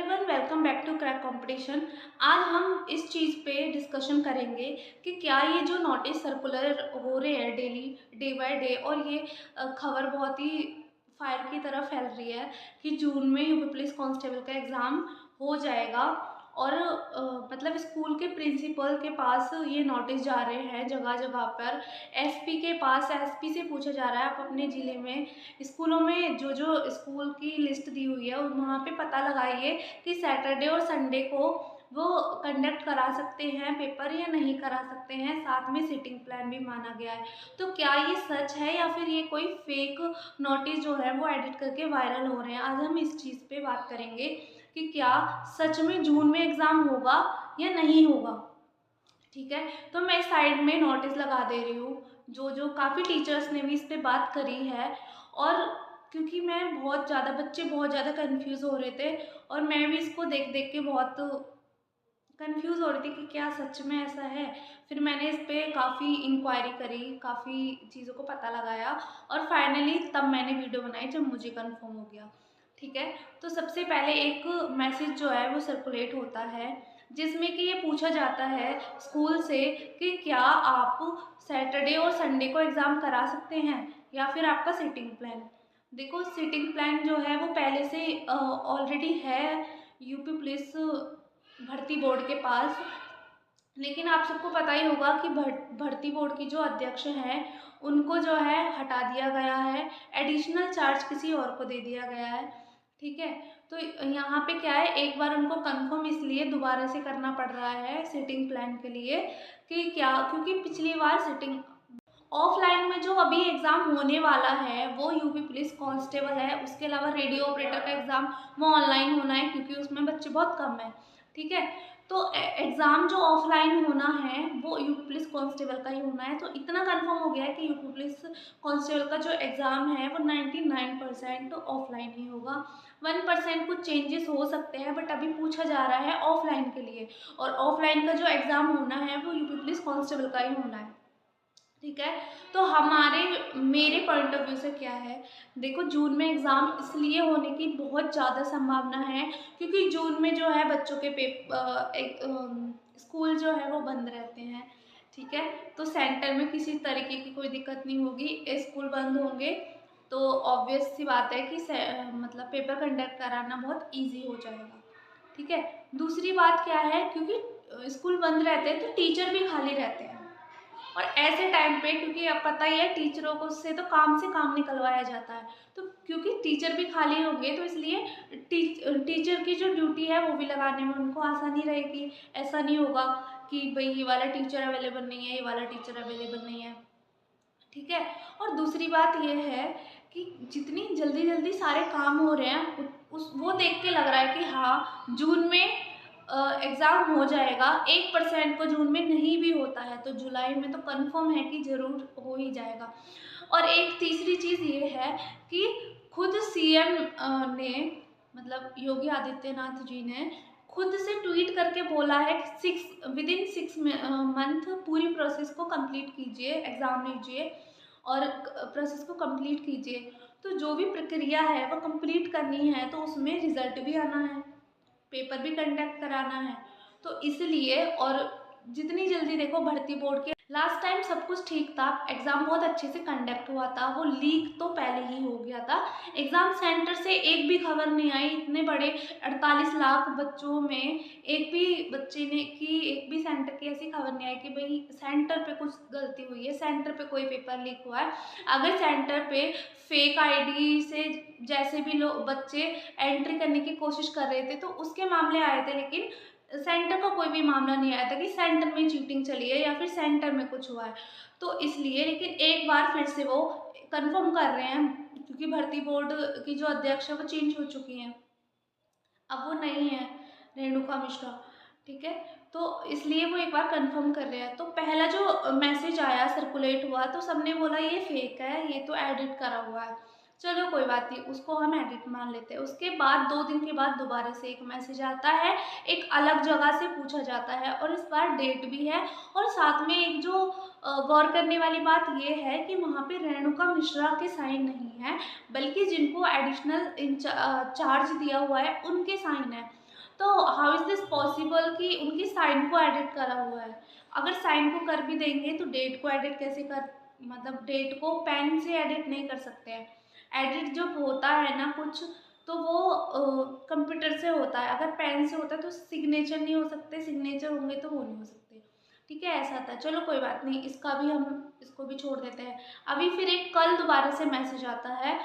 Everyone, welcome back to crack competition. आज हम इस चीज़ पे डिस्कशन करेंगे कि क्या ये जो नोटिस सर्कुलर हो रहे हैं डेली डे बाय डे, और ये खबर बहुत ही फायर की तरह फैल रही है कि जून में यूपी पुलिस कांस्टेबल का एग्ज़ाम हो जाएगा। और मतलब स्कूल के प्रिंसिपल के पास ये नोटिस जा रहे हैं जगह जगह पर, एसपी के पास, एसपी से पूछा जा रहा है आप अपने ज़िले में स्कूलों में जो जो स्कूल की लिस्ट दी हुई है वहाँ पे पता लगाइए कि सैटरडे और संडे को वो कंडक्ट करा सकते हैं पेपर या नहीं करा सकते हैं। साथ में सिटिंग प्लान भी माना गया है। तो क्या ये सच है या फिर ये कोई फेक नोटिस जो है वो एडिट करके वायरल हो रहे हैं? आज हम इस चीज़ पे बात करेंगे कि क्या सच में जून में एग्ज़ाम होगा या नहीं होगा। ठीक है, तो मैं साइड में नोटिस लगा दे रही हूँ, जो जो काफ़ी टीचर्स ने भी इस पे बात करी है। और क्योंकि मैं बहुत ज़्यादा बच्चे बहुत ज़्यादा कंफ्यूज हो रहे थे और मैं भी इसको देख देख के बहुत कंफ्यूज हो रही थी कि क्या सच में ऐसा है। फिर मैंने इस पे काफ़ी इंक्वायरी करी, काफ़ी चीज़ों को पता लगाया और फाइनली तब मैंने वीडियो बनाई जब मुझे कंफर्म हो गया। ठीक है, तो सबसे पहले एक मैसेज जो है वो सर्कुलेट होता है जिसमें कि ये पूछा जाता है स्कूल से कि क्या आप सैटरडे और संडे को एग्ज़ाम करा सकते हैं या फिर आपका सीटिंग प्लान। देखो, सीटिंग प्लान जो है वो पहले से ऑलरेडी है यूपी पुलिस भर्ती बोर्ड के पास। लेकिन आप सबको पता ही होगा कि भर्ती बोर्ड की जो अध्यक्ष हैं उनको जो है हटा दिया गया है, एडिशनल चार्ज किसी और को दे दिया गया है। ठीक है, तो यहाँ पे क्या है, एक बार उनको कंफर्म इसलिए दोबारा से करना पड़ रहा है सिटिंग प्लान के लिए कि क्या, क्योंकि पिछली बार सिटिंग ऑफलाइन में जो अभी एग्ज़ाम होने वाला है वो यूपी पुलिस कांस्टेबल है, उसके अलावा रेडियो ऑपरेटर का एग्ज़ाम वो ऑनलाइन होना है क्योंकि उसमें बच्चे बहुत कम हैं। ठीक है, तो एग्ज़ाम जो ऑफलाइन होना है वो यूपी पुलिस कांस्टेबल का ही होना है। तो इतना कंफर्म हो गया है कि यूपी पुलिस कांस्टेबल का जो एग्ज़ाम है वो 99% ऑफलाइन ही होगा। 1% कुछ चेंजेस हो सकते हैं, बट अभी पूछा जा रहा है ऑफलाइन के लिए, और ऑफलाइन का जो एग्ज़ाम होना है वो यूपी पुलिस कांस्टेबल का ही होना है। ठीक है, तो मेरे पॉइंट ऑफ व्यू से क्या है, देखो जून में एग्ज़ाम इसलिए होने की बहुत ज़्यादा संभावना है क्योंकि जून में जो है बच्चों के स्कूल जो है वो बंद रहते हैं। ठीक है, तो सेंटर में किसी तरीके की कोई दिक्कत नहीं होगी, स्कूल बंद होंगे तो ऑब्वियस सी बात है कि मतलब पेपर कंडक्ट कराना बहुत ईजी हो जाएगा। ठीक है, दूसरी बात क्या है, क्योंकि स्कूल बंद रहते हैं तो टीचर भी खाली रहते हैं, और ऐसे टाइम पे क्योंकि अब पता ही है टीचरों को से तो काम से काम निकलवाया जाता है, तो क्योंकि टीचर भी खाली होंगे तो इसलिए टीचर की जो ड्यूटी है वो भी लगाने में उनको आसानी रहेगी। ऐसा नहीं होगा कि भाई ये वाला टीचर अवेलेबल नहीं है, ये वाला टीचर अवेलेबल नहीं है। ठीक है, और दूसरी बात ये है कि जितनी जल्दी जल्दी सारे काम हो रहे हैं उस वो देख के लग रहा है कि हाँ जून में एग्ज़ाम हो जाएगा। 1% को जून में नहीं भी होता है तो जुलाई में तो कंफर्म है कि ज़रूर हो ही जाएगा। और एक तीसरी चीज़ ये है कि खुद सीएम ने, मतलब योगी आदित्यनाथ जी ने खुद से ट्वीट करके बोला है कि विदिन 6 मंथ पूरी प्रोसेस को कंप्लीट कीजिए, एग्ज़ाम लीजिए और प्रोसेस को कंप्लीट कीजिए। तो जो भी प्रक्रिया है वो कंप्लीट करनी है, तो उसमें रिजल्ट भी आना है, पेपर भी कंडक्ट कराना है। तो इसलिए, और जितनी जल्दी देखो भर्ती बोर्ड के लास्ट टाइम सब कुछ ठीक था, एग्ज़ाम बहुत अच्छे से कंडक्ट हुआ था, वो लीक तो पहले ही हो गया था। एग्ज़ाम सेंटर से एक भी खबर नहीं आई, इतने बड़े 48 लाख बच्चों में एक भी बच्चे ने की एक भी सेंटर की ऐसी खबर नहीं आई कि भाई सेंटर पे कुछ गलती हुई है, सेंटर पे कोई पेपर लीक हुआ है। अगर सेंटर पे फेक आईडी से जैसे भी लोग बच्चे एंट्री करने की कोशिश कर रहे थे तो उसके मामले आए थे, लेकिन सेंटर का कोई भी मामला नहीं आया था कि सेंटर में चीटिंग चली है या फिर सेंटर में कुछ हुआ है। तो इसलिए, लेकिन एक बार फिर से वो कंफर्म कर रहे हैं क्योंकि भर्ती बोर्ड की जो अध्यक्ष है वो चेंज हो चुकी हैं, अब वो नहीं है रेणुका मिश्रा। ठीक है, तो इसलिए वो एक बार कंफर्म कर रहे हैं। तो पहला जो मैसेज आया सर्कुलेट हुआ तो सबने बोला ये फेक है, ये तो एडिट करा हुआ है। चलो कोई बात नहीं, उसको हम एडिट मान लेते हैं। उसके बाद 2 दिन के बाद दोबारा से एक मैसेज आता है, एक अलग जगह से पूछा जाता है और इस बार डेट भी है। और साथ में एक जो गौर करने वाली बात ये है कि वहाँ पे रेणुका मिश्रा के साइन नहीं है, बल्कि जिनको एडिशनल चार्ज दिया हुआ है उनके साइन है। तो हाउ इज़ दिस पॉसिबल कि उनकी साइन को एडिट करा हुआ है। अगर साइन को कर भी देंगे तो डेट को एडिट कैसे कर, मतलब डेट को पेन से एडिट नहीं कर सकते हैं। एडिट जब होता है ना कुछ, तो वो कंप्यूटर से होता है। अगर पेन से होता है तो सिग्नेचर नहीं हो सकते, सिग्नेचर होंगे तो वो नहीं हो सकते। ठीक है, ऐसा था। चलो कोई बात नहीं, इसका भी हम इसको भी छोड़ देते हैं। अभी फिर एक कल दोबारा से मैसेज आता है,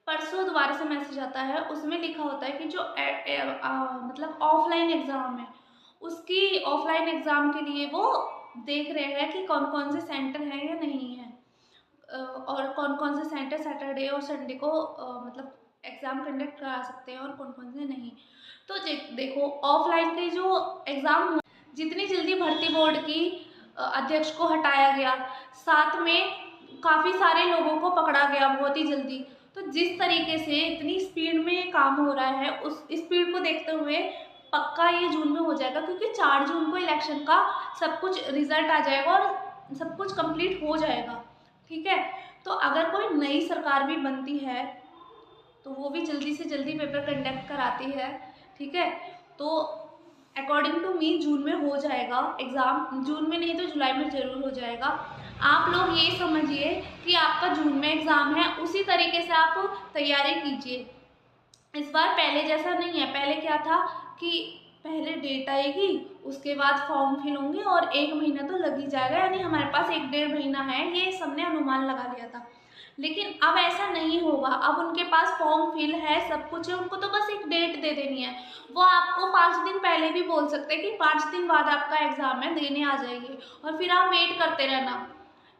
परसों दोबारा से मैसेज आता है, उसमें लिखा होता है कि जो मतलब ऑफलाइन एग्ज़ाम है, उसकी ऑफलाइन एग्ज़ाम के लिए वो देख रहे हैं कि कौन कौन से सेंटर हैं या नहीं है, और कौन कौन से सेंटर सैटरडे और संडे को मतलब एग्ज़ाम कंडक्ट करा सकते हैं और कौन कौन से नहीं। तो देखो ऑफलाइन के जो एग्ज़ाम, जितनी जल्दी भर्ती बोर्ड की अध्यक्ष को हटाया गया, साथ में काफ़ी सारे लोगों को पकड़ा गया बहुत ही जल्दी। तो जिस तरीके से इतनी स्पीड में काम हो रहा है, उस स्पीड को देखते हुए पक्का ये जून में हो जाएगा, क्योंकि 4 जून को इलेक्शन का सब कुछ रिजल्ट आ जाएगा और सब कुछ कंप्लीट हो जाएगा। ठीक है, तो अगर कोई नई सरकार भी बनती है तो वो भी जल्दी से जल्दी पेपर कंडक्ट कराती है। ठीक है, तो अकॉर्डिंग टू मी जून में हो जाएगा एग्ज़ाम, जून में नहीं तो जुलाई में ज़रूर हो जाएगा। आप लोग ये समझिए कि आपका जून में एग्ज़ाम है, उसी तरीके से आप तैयारी कीजिए। इस बार पहले जैसा नहीं है। पहले क्या था कि पहले डेट आएगी, उसके बाद फॉर्म फिल होंगे और 1 महीना तो लग ही जाएगा, यानी हमारे पास 1 डेढ़ महीना है, ये सबने अनुमान लगा लिया था। लेकिन अब ऐसा नहीं होगा, अब उनके पास फॉर्म फिल है, सब कुछ है, उनको तो बस एक डेट दे देनी है। वो आपको 5 दिन पहले भी बोल सकते हैं कि 5 दिन बाद आपका एग्ज़ाम है, देने आ जाइए, और फिर आप वेट करते रहना।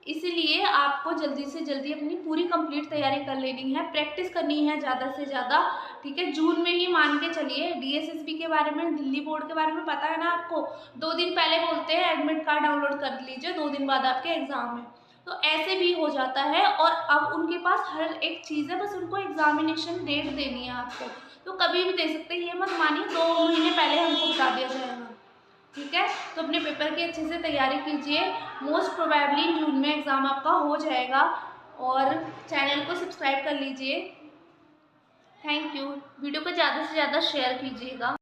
इसीलिए आपको जल्दी से जल्दी अपनी पूरी कंप्लीट तैयारी कर लेनी है, प्रैक्टिस करनी है ज़्यादा से ज़्यादा। ठीक है, जून में ही मान के चलिए। डीएसएसबी के बारे में, दिल्ली बोर्ड के बारे में पता है ना आपको, 2 दिन पहले बोलते हैं एडमिट कार्ड डाउनलोड कर लीजिए, 2 दिन बाद आपके एग्ज़ाम है। तो ऐसे भी हो जाता है, और अब उनके पास हर एक चीज़ है, बस उनको एग्ज़ामिनेशन डेट देनी है आपको। तो कभी भी दे सकते हैं, ये मत मानिए 2 महीने पहले हमको बता दिया जाएगा। ठीक है, तो अपने पेपर की अच्छे से तैयारी कीजिए। मोस्ट प्रोबेबली जून में एग्ज़ाम आपका हो जाएगा, और चैनल को सब्सक्राइब कर लीजिए। Thank you. वीडियो को ज़्यादा से ज़्यादा शेयर कीजिएगा।